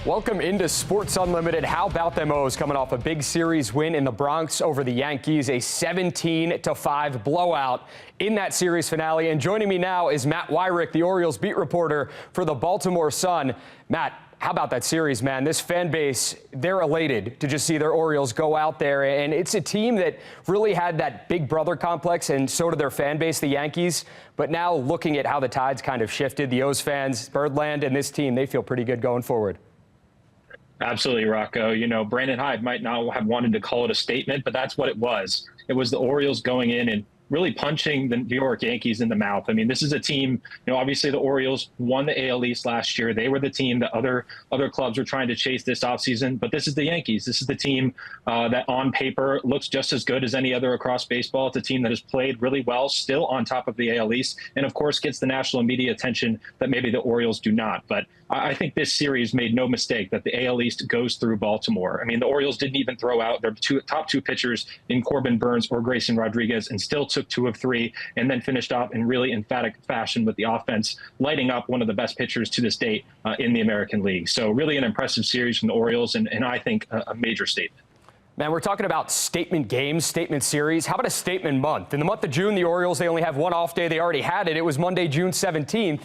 Welcome into Sports Unlimited. How about them O's coming off a big series win in the Bronx over the Yankees, a 17-5 blowout in that series finale. And joining me now is Matt Weyrich, the Orioles beat reporter for the Baltimore Sun. Matt, how about that series, man? This fan base, they're elated to just see their Orioles go out there. And it's a team that really had that big brother complex, and so did their fan base, the Yankees. But now looking at how the tides kind of shifted, the O's fans, Birdland, and this team, they feel pretty good going forward. Absolutely, Rocco. You know, Brandon Hyde might not have wanted to call it a statement, but that's what it was. It was the Orioles going in and really punching the New York Yankees in the mouth. I mean, this is a team, obviously the Orioles won the AL East last year. They were the team that other clubs were trying to chase this offseason. But this is the Yankees. This is the team that on paper looks just as good as any other across baseball. It's a team that has played really well, still on top of the AL East, and of course gets the national media attention that maybe the Orioles do not. But I think this series made no mistake that the AL East goes through Baltimore. I mean, the Orioles didn't even throw out their top two pitchers in Corbin Burnes or Grayson Rodriguez and still took 2 of 3 and then finished off in really emphatic fashion with the offense, lighting up one of the best pitchers to this date in the American League. So really an impressive series from the Orioles and I think a major statement. Man, we're talking about statement games, statement series. How about a statement month? In the month of June, the Orioles, they only have one off day. They already had it. It was Monday, June 17th.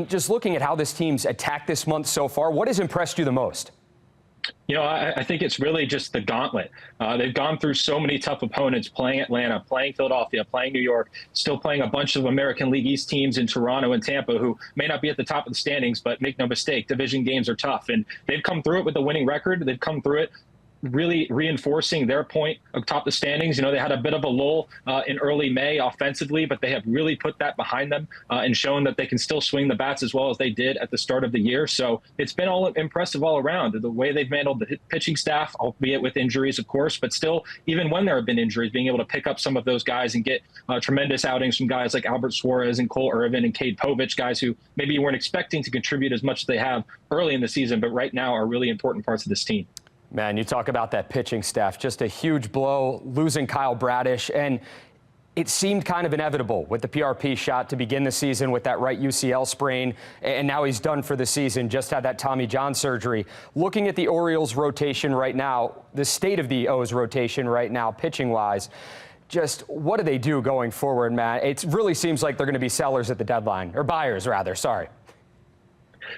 Just looking at how this team's attacked this month so far, what has impressed you the most? I think it's really just the gauntlet. They've gone through so many tough opponents, playing Atlanta, playing Philadelphia, playing New York, still playing a bunch of American League East teams in Toronto and Tampa who may not be at the top of the standings, but make no mistake, division games are tough. And they've come through it with a winning record. They've come through it really reinforcing their point atop the standings. They had a bit of a lull in early May offensively, but they have really put that behind them and shown that they can still swing the bats as well as they did at the start of the year. So it's been all impressive all around. The way they've handled the pitching staff, albeit with injuries, of course, but still, even when there have been injuries, being able to pick up some of those guys and get tremendous outings from guys like Albert Suarez and Cole Irvin and Cade Povich, guys who maybe you weren't expecting to contribute as much as they have early in the season, but right now are really important parts of this team. Man, you talk about that pitching staff, just a huge blow, losing Kyle Bradish, and it seemed kind of inevitable with the PRP shot to begin the season with that right UCL sprain, and now he's done for the season, just had that Tommy John surgery. Looking at the Orioles rotation right now, the state of the O's rotation right now, pitching-wise, just what do they do going forward, man? It really seems like they're going to be sellers at the deadline, or buyers, rather, sorry.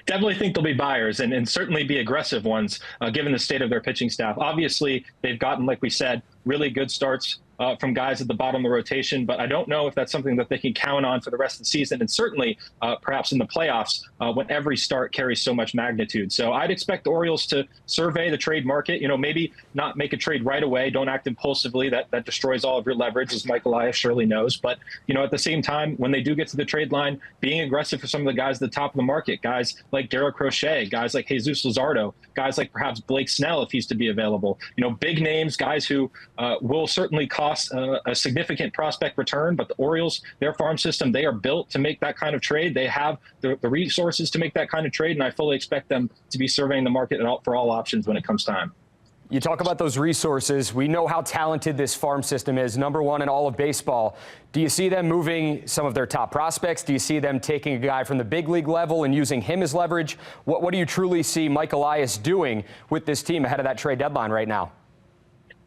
Definitely think they'll be buyers and certainly be aggressive ones, given the state of their pitching staff. Obviously, they've gotten, like we said, really good starts from guys at the bottom of the rotation, but I don't know if that's something that they can count on for the rest of the season, and certainly perhaps in the playoffs when every start carries so much magnitude. So I'd expect the Orioles to survey the trade market, maybe not make a trade right away, don't act impulsively, that destroys all of your leverage, as Mike Elias surely knows, but at the same time, when they do get to the trade line, being aggressive for some of the guys at the top of the market, guys like Garrett Crochet, guys like Jesus Luzardo, guys like perhaps Blake Snell if he's to be available, big names, guys who will certainly cost a significant prospect return, but the Orioles, their farm system, they are built to make that kind of trade. They have the resources to make that kind of trade, and I fully expect them to be surveying the market for all options when it comes time. You talk about those resources. We know how talented this farm system is, #1 in all of baseball. Do you see them moving some of their top prospects? Do you see them taking a guy from the big league level and using him as leverage? What do you truly see Mike Elias doing with this team ahead of that trade deadline right now?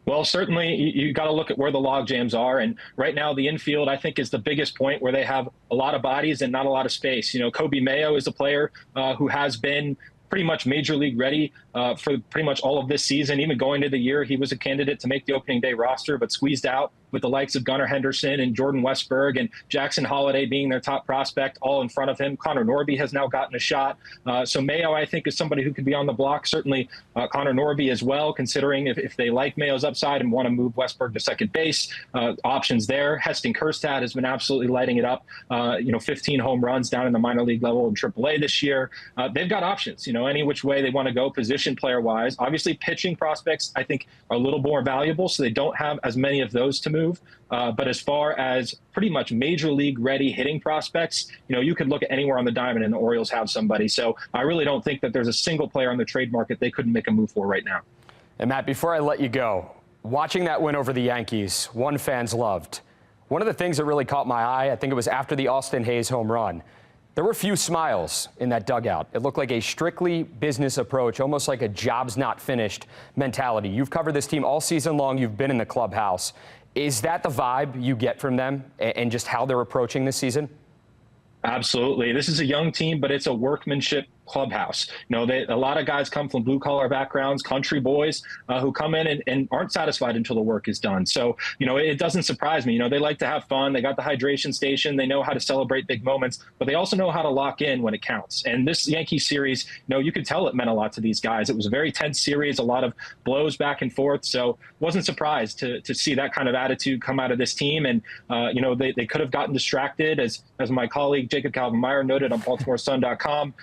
Well, certainly you got to look at where the log jams are. And right now, the infield, I think, is the biggest point where they have a lot of bodies and not a lot of space. Kobe Mayo is a player who has been pretty much major league ready for pretty much all of this season. Even going into the year, he was a candidate to make the opening day roster, but squeezed out with the likes of Gunnar Henderson and Jordan Westberg and Jackson Holliday being their top prospect all in front of him. Connor Norby has now gotten a shot. So Mayo, I think, is somebody who could be on the block. Certainly Connor Norby as well, considering if they like Mayo's upside and want to move Westberg to second base. Options there. Heston Kjerstad has been absolutely lighting it up. 15 home runs down in the minor league level in AAA this year. They've got options, any which way they want to go position player-wise. Obviously, pitching prospects, I think, are a little more valuable, so they don't have as many of those to move. But as far as pretty much major league ready hitting prospects, you could look at anywhere on the diamond and the Orioles have somebody. So I really don't think that there's a single player on the trade market they couldn't make a move for right now. And Matt, before I let you go, watching that win over the Yankees, one fans loved. One of the things that really caught my eye, I think it was after the Austin Hayes home run. There were few smiles in that dugout. It looked like a strictly business approach, almost like a job's not finished mentality. You've covered this team all season long. You've been in the clubhouse. Is that the vibe you get from them and just how they're approaching this season? Absolutely. This is a young team, but it's a workmanship clubhouse. A lot of guys come from blue collar backgrounds, country boys who come in and aren't satisfied until the work is done. So, it doesn't surprise me. They like to have fun. They got the hydration station. They know how to celebrate big moments, but they also know how to lock in when it counts. And this Yankees series, you could tell it meant a lot to these guys. It was a very tense series, a lot of blows back and forth. So wasn't surprised to see that kind of attitude come out of this team. And, they could have gotten distracted, as my colleague Jacob Calvin-Meyer noted on BaltimoreSun.com.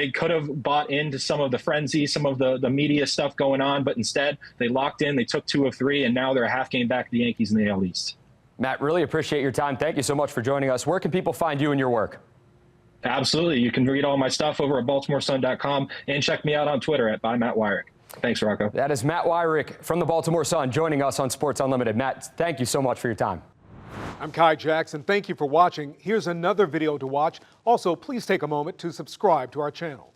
They could have bought into some of the frenzy, some of the media stuff going on, but instead they locked in, they took 2 of 3, and now they're a half game back to the Yankees in the AL East. Matt, really appreciate your time. Thank you so much for joining us. Where can people find you and your work? Absolutely. You can read all my stuff over at BaltimoreSun.com and check me out on Twitter at @MattWeyrich. Thanks, Rocco. That is Matt Weyrich from the Baltimore Sun joining us on Sports Unlimited. Matt, thank you so much for your time. I'm Kai Jackson. Thank you for watching. Here's another video to watch. Also, please take a moment to subscribe to our channel.